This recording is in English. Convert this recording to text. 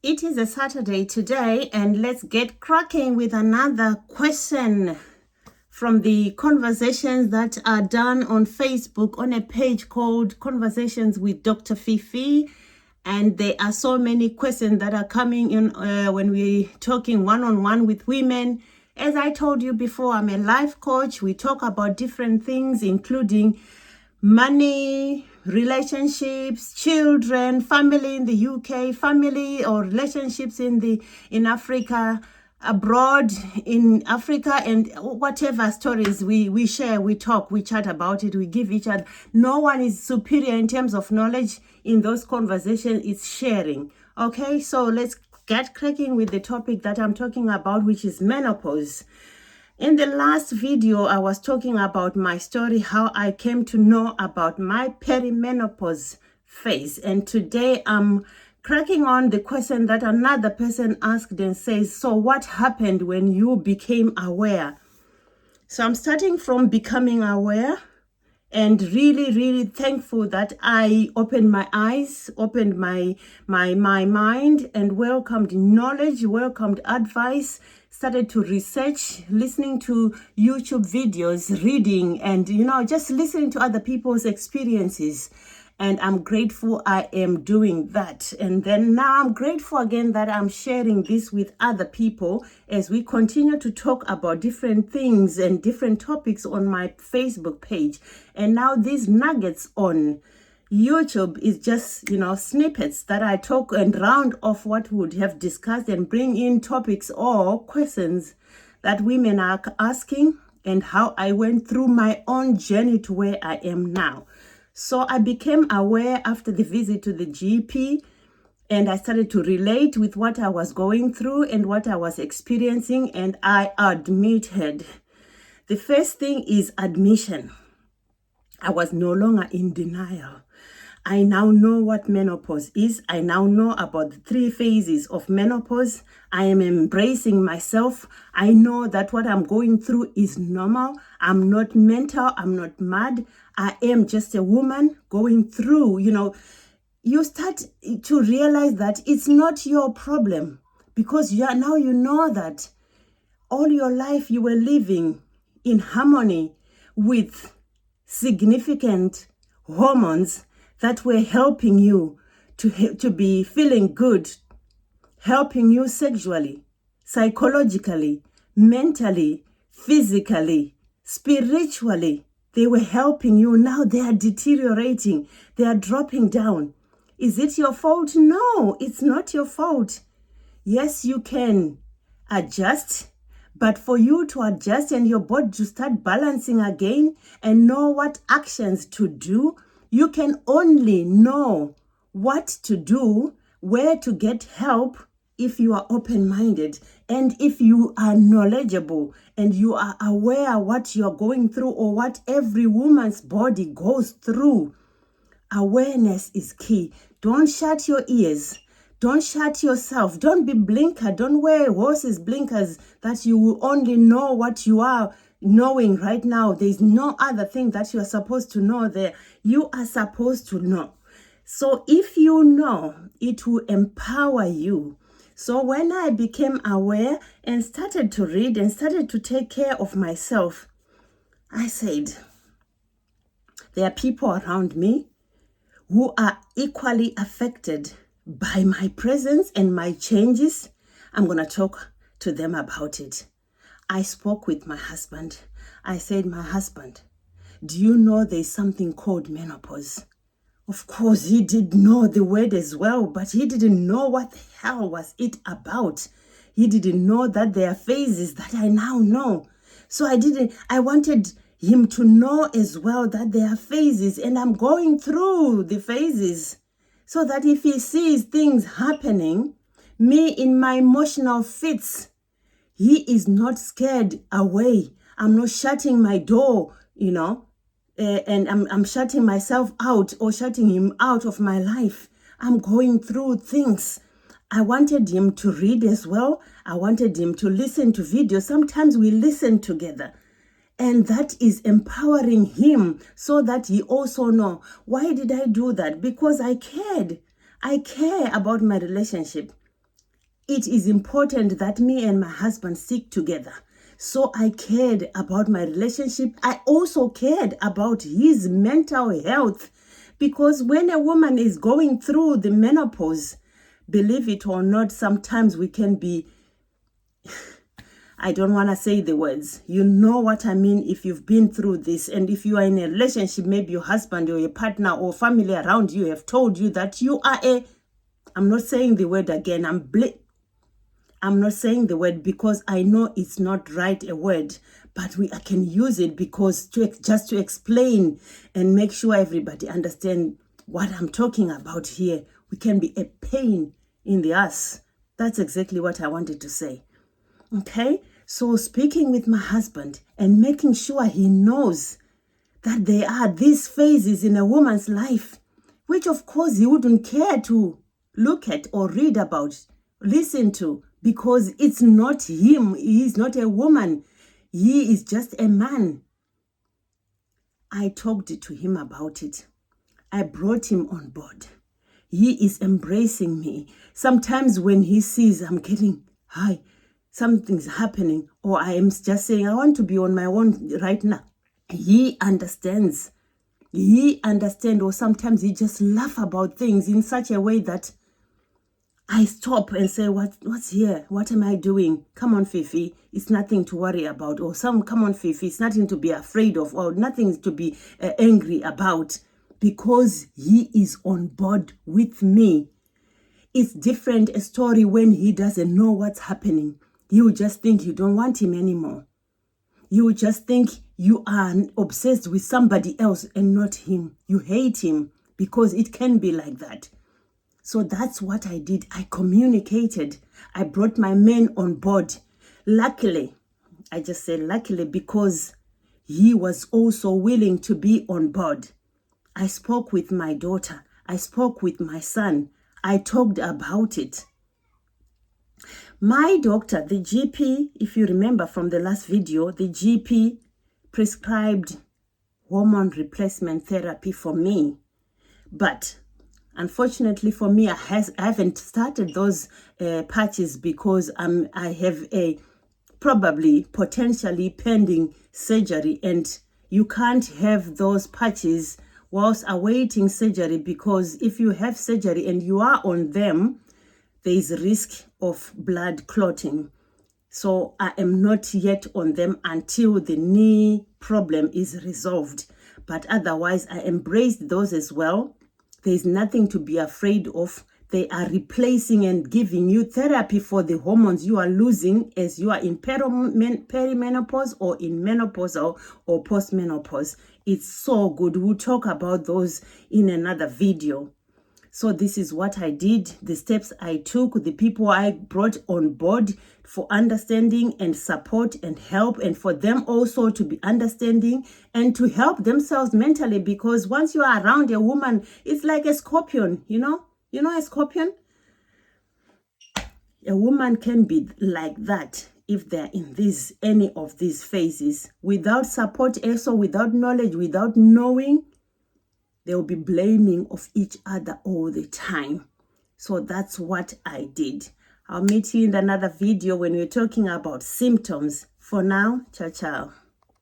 It is a Saturday today, and let's get cracking with another question from the conversations that are done on Facebook on a page called Conversations with Dr. Fifi. And there are so many questions that are coming in when we're talking one-on-one with women. As I told you before, I'm a life coach. We talk about different things, including money, relationships, children, family in the UK, family or relationships in Africa, abroad in Africa, and whatever stories we share, we talk, we chat about it, we give each other. No one is superior in terms of knowledge in those conversations. It's sharing. Okay, so let's get cracking with the topic that I'm talking about, which is menopause. In the last video, I was talking about my story, how I came to know about my perimenopause phase. And today I'm cracking on the question that another person asked and says, so what happened when you became aware? So I'm starting from becoming aware and really thankful that I opened my eyes, opened my mind, and welcomed knowledge, welcomed advice, started to research, listening to YouTube videos, reading, and just listening to other people's experiences. And I'm grateful I am doing that. And then now I'm grateful again that I'm sharing this with other people as we continue to talk about different things and different topics on my Facebook page. And now these nuggets on YouTube is just, snippets that I talk and round off what we would have discussed and bring in topics or questions that women are asking and how I went through my own journey to where I am now. So I became aware after the visit to the GP, and I started to relate with what I was going through and what I was experiencing, and I admitted. The first thing is admission. I was no longer in denial. I now know what menopause is. I now know about the 3 phases of menopause. I am embracing myself. I know that what I'm going through is normal. I'm not mental. I'm not mad. I am just a woman going through, you start to realize that it's not your problem because now you know that all your life you were living in harmony with significant hormones that were helping you to be feeling good, helping you sexually, psychologically, mentally, physically, spiritually. They were helping you. Now they are deteriorating. They are dropping down. Is it your fault? No, it's not your fault. Yes, you can adjust, but for you to adjust and your body to start balancing again and know what actions to do, you can only know what to do, where to get help, if you are open-minded and if you are knowledgeable and you are aware what you're going through or what every woman's body goes through. Awareness is key. Don't shut your ears. Don't shut yourself. Don't be blinker. Don't wear horses blinkers that you will only know what you are knowing right now. There's no other thing that you are supposed to know there. You are supposed to know. So if you know, it will empower you. So when I became aware and started to read and started to take care of myself, I said, there are people around me who are equally affected by my presence and my changes. I'm going to talk to them about it. I spoke with my husband. I said, my husband, do you know there's something called menopause? Of course, he did know the word as well, but he didn't know what the hell was it about. He didn't know that there are phases that I now know. So I wanted him to know as well that there are phases and I'm going through the phases so that if he sees things happening, me in my emotional fits, he is not scared away. I'm not shutting my door, and I'm shutting myself out or shutting him out of my life. I'm going through things. I wanted him to read as well. I wanted him to listen to videos. Sometimes we listen together. And that is empowering him so that he also know. Why did I do that? Because I cared. I care about my relationship. it is important that me and my husband stick together. So I cared about my relationship. I also cared about his mental health, because when a woman is going through the menopause, believe it or not, sometimes we can be, I don't want to say the words. You know what I mean if you've been through this. And if you are in a relationship, maybe your husband or your partner or family around you have told you that you are I'm not saying the word again. I'm not saying the word because I know it's not right, a word, but I can use it because just to explain and make sure everybody understand what I'm talking about here. We can be a pain in the ass. That's exactly what I wanted to say. Okay, so speaking with my husband and making sure he knows that there are these phases in a woman's life, which of course he wouldn't care to look at or read about, listen to, because it's not him. He is not a woman. He is just a man. I talked to him about it. I brought him on board. He is embracing me. Sometimes when he sees I'm getting high, something's happening, or I am just saying, I want to be on my own right now, he understands. He understands, or sometimes he just laugh about things in such a way that I stop and say, what's here? What am I doing? Come on, Fifi. It's nothing to worry about. Or come on, Fifi. It's nothing to be afraid of, or nothing to be angry about, because he is on board with me. It's different a story when he doesn't know what's happening. You just think you don't want him anymore. You just think you are obsessed with somebody else and not him. You hate him, because it can be like that. So that's what I did. I communicated. I brought my men on board. Luckily, I just said luckily, because he was also willing to be on board. I spoke with my daughter. I spoke with my son. I talked about it. My doctor, the GP, if you remember from the last video, the GP prescribed hormone replacement therapy for me. But unfortunately for me, I haven't started those patches because I have a probably potentially pending surgery, and you can't have those patches whilst awaiting surgery, because if you have surgery and you are on them, there is a risk of blood clotting. So I am not yet on them until the knee problem is resolved. But otherwise, I embraced those as well. There is nothing to be afraid of. They are replacing and giving you therapy for the hormones you are losing as you are in perimenopause or in menopause or postmenopause. It's so good. We'll talk about those in another video. So this is what I did, the steps I took, the people I brought on board for understanding and support and help, and for them also to be understanding and to help themselves mentally, because once you are around a woman, it's like a scorpion, you know a scorpion? A woman can be like that if they're in any of these phases. Without support, also without knowledge, without knowing, they will be blaming of each other all the time. So that's what I did. I'll meet you in another video when we're talking about symptoms. For now, ciao, ciao.